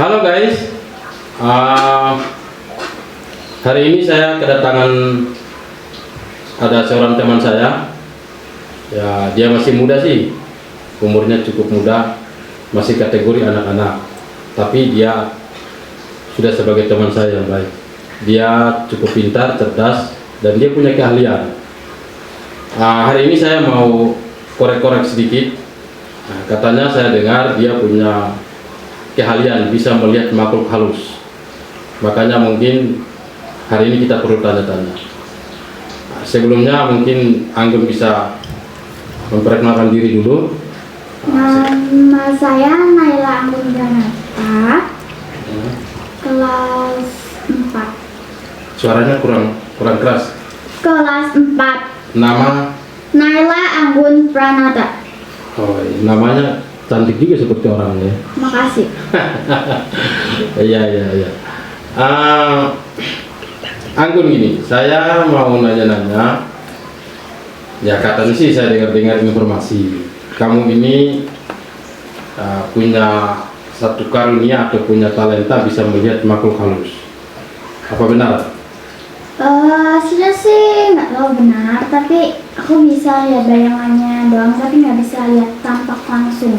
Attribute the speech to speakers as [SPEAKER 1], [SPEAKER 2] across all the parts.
[SPEAKER 1] Halo guys, Uh, hari ini saya kedatangan ada seorang teman saya. Ya, dia masih muda sih, umurnya cukup muda, masih kategori anak-anak. Tapi dia sudah sebagai teman saya yang baik. Dia cukup pintar, cerdas, dan dia punya keahlian. Hari ini saya mau korek-korek sedikit. Katanya saya dengar dia punya keahlian bisa melihat makhluk halus. Makanya mungkin hari ini kita perlu tanya-tanya. Sebelumnya mungkin Anggun bisa memperkenalkan diri dulu.
[SPEAKER 2] Nama saya Naila Anggun Granata, kelas 4.
[SPEAKER 1] Suaranya kurang keras.
[SPEAKER 2] Kelas 4.
[SPEAKER 1] Nama?
[SPEAKER 2] Naila Anggun Pranata.
[SPEAKER 1] Oh, namanya cantik juga seperti orangnya.
[SPEAKER 2] Makasih.
[SPEAKER 1] Iya. Anggun gini, saya mau nanya-nanya. Ya katanya sih saya dengar informasi kamu ini punya satu karunia atau punya talenta bisa melihat makhluk halus. Apa benar?
[SPEAKER 2] Sudah sih nggak tahu benar, tapi aku bisa lihat bayangannya doang, tapi nggak bisa lihat tampak langsung.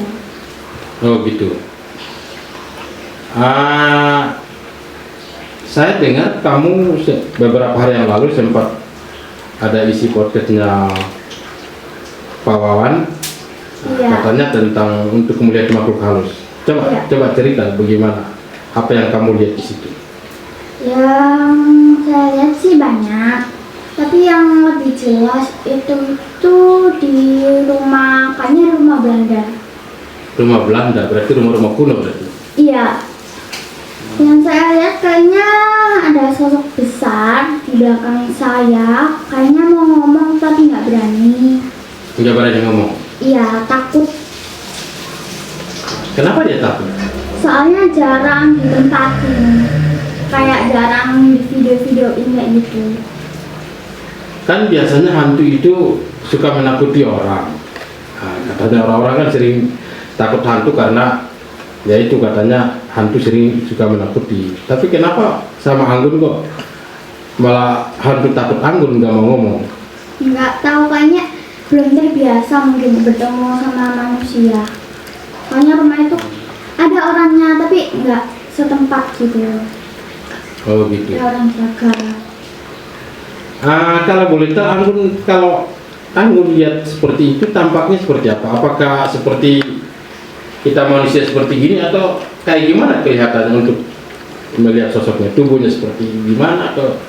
[SPEAKER 1] Oh gitu. Saya dengar kamu beberapa hari yang lalu sempat ada isi podcastnya Pak Wawan.
[SPEAKER 2] Iya.
[SPEAKER 1] Katanya tentang untuk melihat makhluk halus. Coba cerita bagaimana, apa yang kamu lihat di situ.
[SPEAKER 2] Yang saya lihat sih banyak, tapi yang lebih jelas itu di rumah, kayaknya rumah Belanda.
[SPEAKER 1] Rumah Belanda, berarti rumah-rumah kuno berarti.
[SPEAKER 2] Iya. Yang saya lihat kayaknya ada sosok besar di belakang saya, kayaknya mau ngomong tapi nggak berani.
[SPEAKER 1] Nggak berani ngomong.
[SPEAKER 2] Iya, takut.
[SPEAKER 1] Kenapa dia takut?
[SPEAKER 2] Soalnya jarang ditempatin, kayak jarang di video-videoin kayak gitu.
[SPEAKER 1] Kan biasanya hantu itu suka menakuti orang. Katanya orang-orang kan sering takut hantu karena ya itu katanya hantu sering suka menakuti. Tapi kenapa sama Anggun kok malah hantu takut Anggun nggak mau ngomong?
[SPEAKER 2] Nggak tahu, kayaknya belum terbiasa mungkin bertemu sama manusia. Soalnya rumah itu ada orangnya tapi nggak setempat gitu.
[SPEAKER 1] Oh gitu.
[SPEAKER 2] Ada orang jaga.
[SPEAKER 1] Kalau boleh tahu kalau Anggun lihat seperti itu tampaknya seperti apa? Apakah seperti kita manusia seperti gini atau kayak gimana kelihatannya untuk melihat sosoknya, tubuhnya seperti gimana atau?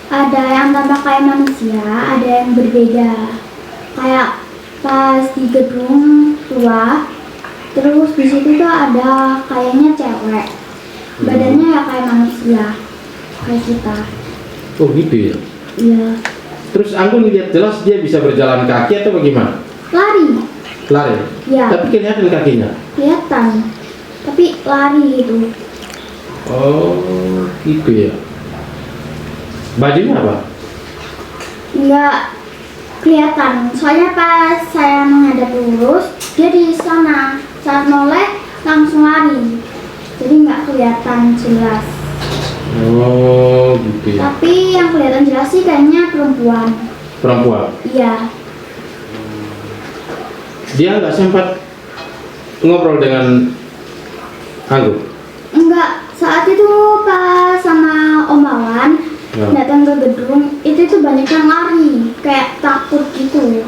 [SPEAKER 2] Ada yang tampak kayak manusia, ada yang berbeda. Kayak pas di gedung tua, terus di situ tuh ada kayaknya cewek. Badannya ya kayak manusia, kayak kita.
[SPEAKER 1] Oh gitu ya.
[SPEAKER 2] Iya.
[SPEAKER 1] Terus Anggun lihat jelas dia bisa berjalan kaki atau bagaimana?
[SPEAKER 2] Lari.
[SPEAKER 1] Lari.
[SPEAKER 2] Ya.
[SPEAKER 1] Tapi kelihatan kakinya.
[SPEAKER 2] Kelihatan. Tapi lari gitu.
[SPEAKER 1] Oh gitu ya. Bajunya apa?
[SPEAKER 2] Nggak kelihatan. Soalnya pas saya menghadap lurus, dia di sana. Saat noleh langsung lari. Jadi nggak kelihatan jelas.
[SPEAKER 1] Oh gitu ya.
[SPEAKER 2] Tapi yang kelihatan jelas sih kayaknya perempuan.
[SPEAKER 1] Perempuan.
[SPEAKER 2] Iya.
[SPEAKER 1] Dia nggak sempat ngobrol dengan Anggun.
[SPEAKER 2] Enggak, saat itu pas sama Om Wawan datang ke gedung, itu tuh banyak yang lari, kayak takut gitu.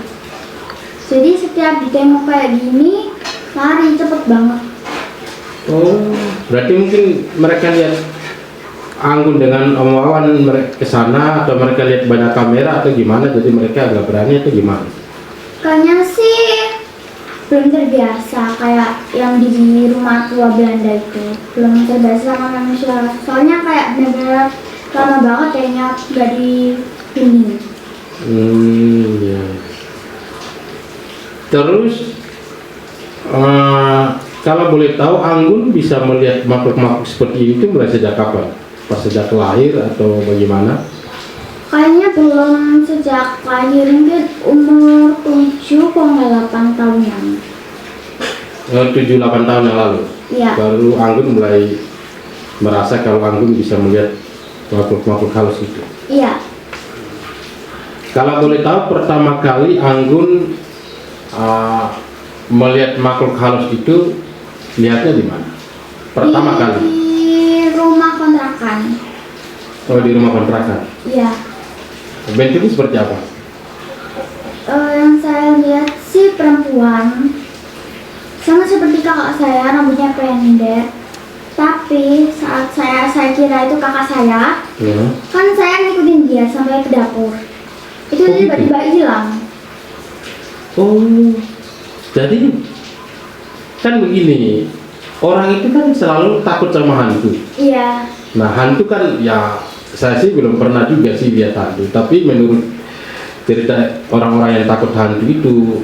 [SPEAKER 2] Jadi setiap ditengok kayak gini, lari cepet banget.
[SPEAKER 1] Oh, berarti mungkin mereka lihat Anggun dengan Om Wawan ke sana atau mereka lihat banyak kamera atau gimana, jadi mereka agak berani atau gimana?
[SPEAKER 2] Kayaknya sih belum terbiasa kayak yang di rumah tua Belanda itu. Belum terbiasa sama manusia. Soalnya kayak bener-bener lama banget kayaknya nggak dihuni.
[SPEAKER 1] Ya. Terus kalau boleh tahu Anggun bisa melihat makhluk-makhluk seperti ini itu mulai sejak kapan? Pas sejak lahir atau bagaimana?
[SPEAKER 2] Kayaknya belum sejak lahir, mungkin umur 7 atau 8 tahunan.
[SPEAKER 1] 7-8 tahun yang lalu.
[SPEAKER 2] Iya.
[SPEAKER 1] Baru Anggun mulai merasa kalau Anggun bisa melihat makhluk-makhluk halus itu.
[SPEAKER 2] Iya.
[SPEAKER 1] Kalau boleh tahu pertama kali Anggun melihat makhluk halus itu lihatnya di mana? Pertama kali.
[SPEAKER 2] Di rumah kontrakan.
[SPEAKER 1] Oh, di rumah kontrakan.
[SPEAKER 2] Iya.
[SPEAKER 1] Bentuknya seperti apa?
[SPEAKER 2] Yang saya lihat sih perempuan, sama seperti kakak saya, rambutnya pendek. Tapi saat saya kira itu kakak saya,
[SPEAKER 1] Ya.
[SPEAKER 2] kan saya ngikutin dia sampai ke dapur. Itu
[SPEAKER 1] Oh, gitu?
[SPEAKER 2] tiba-tiba hilang.
[SPEAKER 1] Oh, jadi kan begini, orang itu kan selalu takut sama hantu.
[SPEAKER 2] Iya.
[SPEAKER 1] Nah, hantu kan ya saya sih belum pernah juga sih lihat hantu, tapi menurut cerita orang-orang yang takut hantu itu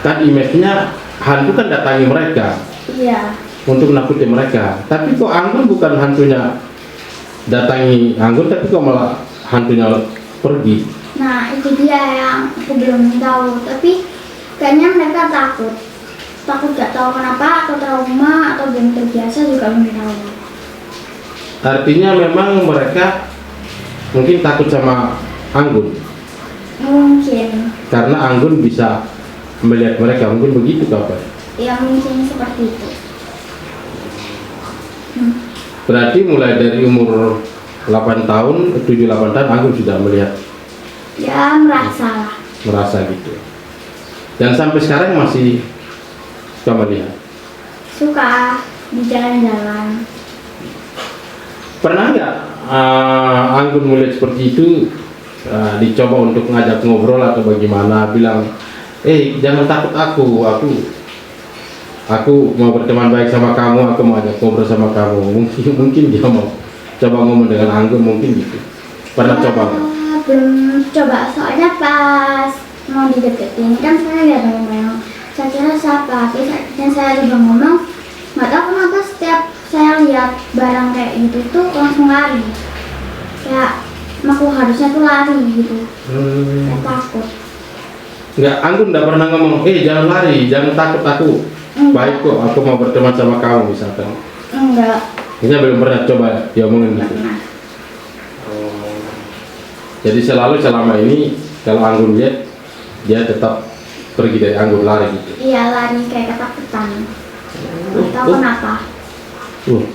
[SPEAKER 1] kan image-nya hantu kan datangi mereka
[SPEAKER 2] Iya.
[SPEAKER 1] untuk nakuti mereka. Tapi kok Anggun bukan hantunya datangi Anggun, tapi kok malah hantunya pergi.
[SPEAKER 2] Nah, itu dia yang aku belum tahu. Tapi kayaknya mereka takut. Takut gak tahu kenapa, atau trauma, atau belum terbiasa juga belum tahu.
[SPEAKER 1] Artinya memang mereka mungkin takut sama Anggun
[SPEAKER 2] Mungkin.
[SPEAKER 1] karena Anggun bisa melihat mereka, mungkin begitu kabar.
[SPEAKER 2] Ya mungkin seperti itu.
[SPEAKER 1] Berarti mulai dari umur 8 tahun, 7-8 tahun Anggun sudah melihat,
[SPEAKER 2] Ya merasa lah.
[SPEAKER 1] merasa gitu. Dan sampai sekarang masih suka melihat.
[SPEAKER 2] Suka di jalan-jalan.
[SPEAKER 1] Pernah nggak Anggun melihat seperti itu, dicoba untuk ngajak ngobrol atau bagaimana, bilang, jangan takut aku mau berteman baik sama kamu, aku mau ajak ngobrol sama kamu. Mungkin dia mau coba ngomong dengan Anggun, mungkin gitu. Pernah coba nggak?
[SPEAKER 2] Belum coba, soalnya pas mau dideketin kan saya lihat ngomong. Saya kira siapa, terus akhirnya saya coba ngomong. Nggak tahu kenapa setiap saya lihat barang kayak gitu tuh langsung lari. Kayak aku harusnya tuh lari gitu. Saya takut.
[SPEAKER 1] Nggak, Anggun nggak pernah ngomong, jangan lari, jangan takut, aku baik kok, aku mau berteman sama kamu misalkan.
[SPEAKER 2] Enggak
[SPEAKER 1] Ini belum pernah coba diomongin gitu.
[SPEAKER 2] pernah.
[SPEAKER 1] Jadi selalu selama ini kalau Anggun lihat, dia tetap pergi dari Anggun, lari gitu.
[SPEAKER 2] Iya, lari kayak ketakutan. Nggak tahu kenapa.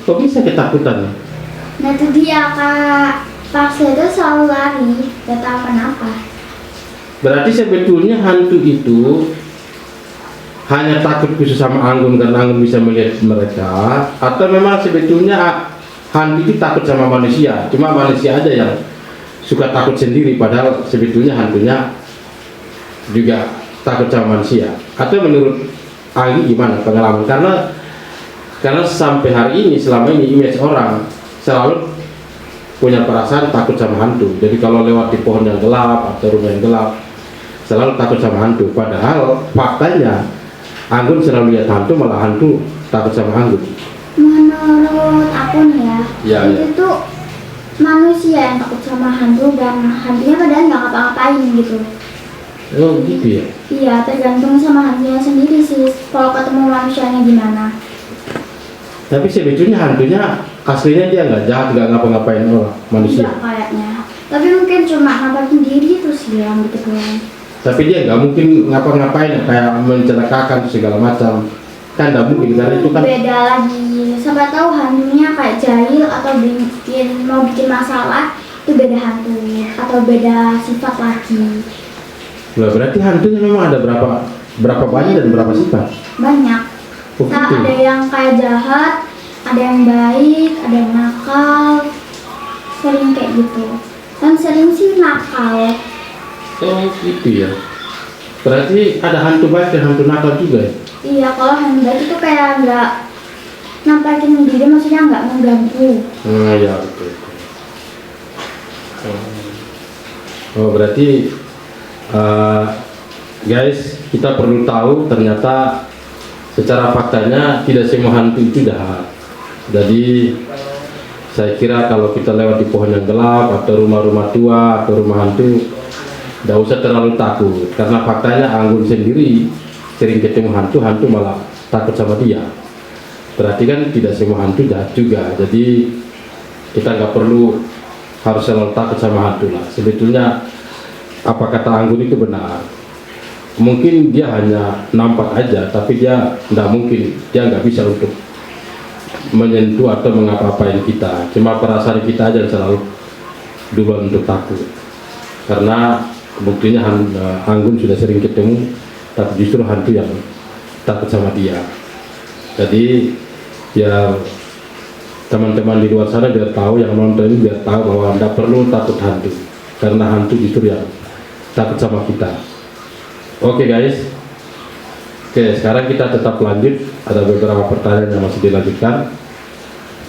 [SPEAKER 1] Kok bisa ketakutan ya?
[SPEAKER 2] Nah itu dia kak, pas itu selalu lari, nggak tahu kenapa.
[SPEAKER 1] Berarti sebetulnya hantu itu hanya takut khusus sama Anggun karena Anggun bisa melihat mereka, atau memang sebetulnya hantu itu takut sama manusia, cuma manusia aja yang suka takut sendiri, padahal sebetulnya hantunya juga takut sama manusia. Atau menurut Anggi gimana pengalaman? Karena sampai hari ini, selama ini image orang selalu punya perasaan takut sama hantu. Jadi kalau lewat di pohon yang gelap atau rumah yang gelap, selalu takut sama hantu. Padahal faktanya Anggun selalu lihat hantu, malah hantu takut sama Anggun.
[SPEAKER 2] Menurut aku nih
[SPEAKER 1] Ya,
[SPEAKER 2] itu tuh manusia yang takut sama hantu, dan hantunya padahal nggak ngapa-ngapain gitu.
[SPEAKER 1] Oh gitu ya.
[SPEAKER 2] Iya, tergantung sama hantunya sendiri sih, kalau ketemu manusianya gimana.
[SPEAKER 1] Tapi sebetulnya hantunya aslinya dia nggak jahat, nggak ngapa-ngapain orang manusia.
[SPEAKER 2] Enggak kayaknya. Tapi mungkin cuma nampakin diri terus yang gitu doang.
[SPEAKER 1] Tapi dia nggak mungkin ngapa-ngapain kayak mencelakakan segala macam. Kan nggak mungkin, karena itu kan
[SPEAKER 2] Beda lagi. Siapa tahu hantunya kayak jahil atau mau bikin masalah, itu beda hantu atau beda sifat lagi.
[SPEAKER 1] Lah, berarti hantunya memang ada berapa banyak dan berapa sifat?
[SPEAKER 2] Banyak.
[SPEAKER 1] Oh,
[SPEAKER 2] Nah,
[SPEAKER 1] gitu.
[SPEAKER 2] ada yang kayak jahat, ada yang baik, ada yang nakal, sering kayak gitu. Dan sering sih nakal.
[SPEAKER 1] Oh gitu ya. Berarti ada hantu baik dan hantu nakal juga ya?
[SPEAKER 2] Iya, kalau hantu baik itu kayak nggak nampakin diri, maksudnya nggak mengganggu.
[SPEAKER 1] Nah ya, betul. Oh berarti guys, kita perlu tahu ternyata secara faktanya tidak semua hantu itu jahat. Jadi saya kira kalau kita lewat di pohon yang gelap atau rumah-rumah tua atau rumah hantu, tidak usah terlalu takut, karena faktanya Anggun sendiri sering ketemu hantu malah takut sama dia. Berarti kan tidak semua hantu jahat juga. Jadi kita nggak perlu harus selalu takut sama hantu lah. Sebetulnya apa kata Anggun itu benar. Mungkin dia hanya nampak aja, tapi dia nggak bisa untuk menyentuh atau mengapa-apain kita. Cuma perasaan kita aja yang selalu duluan untuk takut. Karena buktinya Anggun sudah sering ketemu, tapi justru hantu yang takut sama dia. Jadi ya teman-teman di luar sana biar tahu, yang nonton ini biar tahu bahwa Anda perlu takut hantu, karena hantu justru yang takut sama kita. Oke guys, oke sekarang kita tetap lanjut, ada beberapa pertanyaan yang masih dilanjutkan.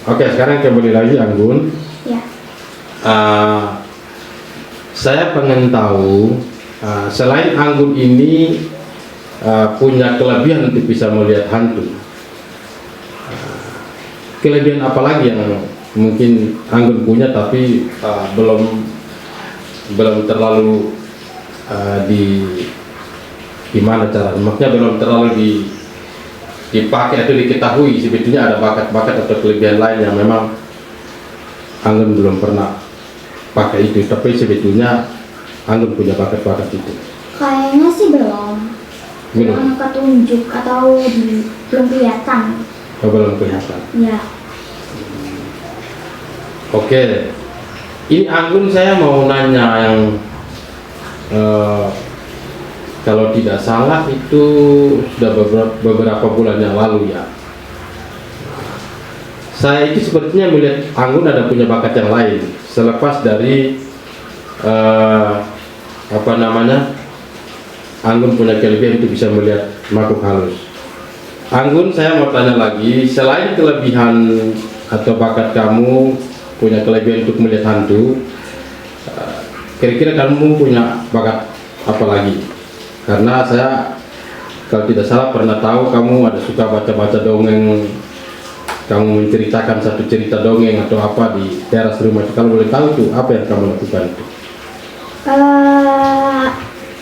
[SPEAKER 1] Oke sekarang kembali lagi Anggun.
[SPEAKER 2] Ya.
[SPEAKER 1] Saya pengen tahu, selain Anggun ini punya kelebihan untuk bisa melihat hantu, kelebihan apa lagi yang mungkin Anggun punya tapi belum terlalu gimana cara, maksudnya belum terlalu dipakai atau diketahui. Sebetulnya ada bakat-bakat atau kelebihan lain yang memang Anggun belum pernah pakai itu, tapi sebetulnya Anggun punya bakat-bakat itu.
[SPEAKER 2] Kayaknya sih belum ketunjuk atau belum kelihatan.
[SPEAKER 1] Belum kelihatan.
[SPEAKER 2] Ya.
[SPEAKER 1] Oke, ini Anggun saya mau nanya yang kalau tidak salah itu sudah beberapa bulan yang lalu ya. Saya itu sepertinya melihat Anggun ada punya bakat yang lain selepas dari Anggun punya kelebihan untuk bisa melihat makhluk halus. Anggun, saya mau tanya lagi, selain kelebihan atau bakat kamu punya kelebihan untuk melihat hantu, kira-kira kamu punya bakat apa lagi? Karena saya kalau tidak salah pernah tahu kamu ada suka baca-baca dongeng, kamu menceritakan satu cerita dongeng atau apa di teras rumah itu. Kalau boleh tahu tuh apa yang kamu lakukan itu?